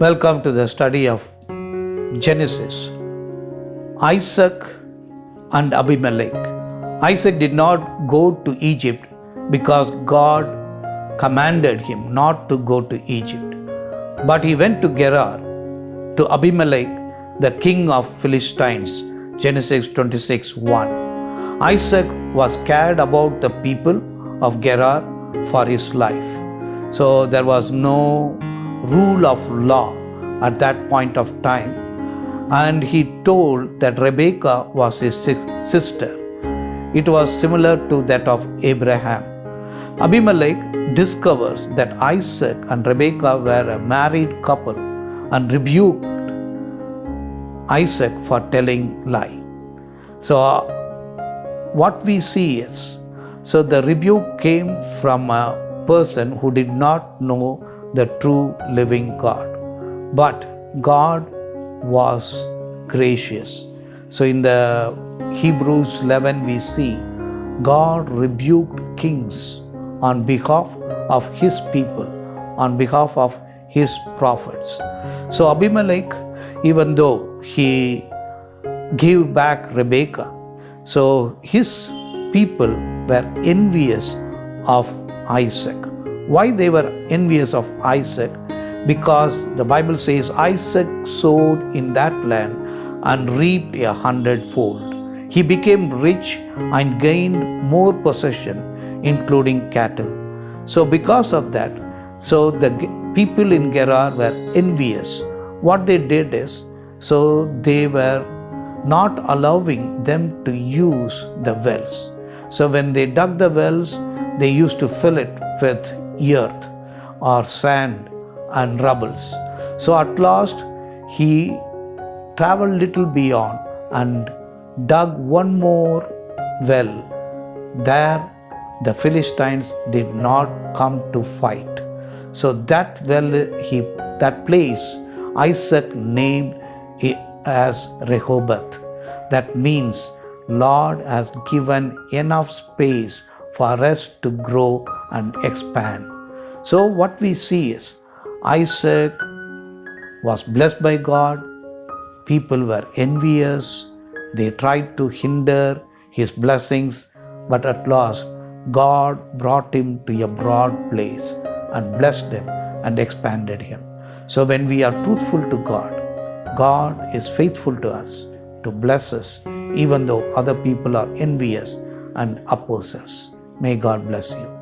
Welcome to the study of Genesis. Isaac and Abimelech. Isaac did not go to Egypt because God commanded him not to go to Egypt. But he went to Gerar, to Abimelech, the king of Philistines. Genesis 26:1. Isaac was cared about the people of Gerar for his life. So there was no rule of law at that point of time, and he told that Rebekah was his sister. It was similar to that of Abraham. Abimelech discovers that Isaac and Rebekah were a married couple and rebuked Isaac for telling lie. So what we see is, so the rebuke came from a person who did not know the true living God. But God was gracious. So in the Hebrews 11 we see God rebuked kings on behalf of his people, on behalf of his prophets. So Abimelech, even though he gave back Rebekah, so his people were envious of Isaac. Why they were envious of Isaac? Because the Bible says Isaac sowed in that land and reaped 100-fold. He became rich and gained more possession, including cattle. So because of that, so the people in Gerar were envious. What they did is, so they were not allowing them to use the wells. So when they dug the wells, they used to fill it with earth or sand and rubbles. So at last he traveled little beyond and dug one more well. There the Philistines did not come to fight. So that well, that place Isaac named it as Rehoboth. That means Lord has given enough space for us to grow and expand. So what we see is Isaac was blessed by God. People were envious. They tried to hinder his blessings, but at last God brought him to a broad place and blessed him and expanded him. So when we are truthful to God, God is faithful to us to bless us, even though other people are envious and oppose us. May God bless you.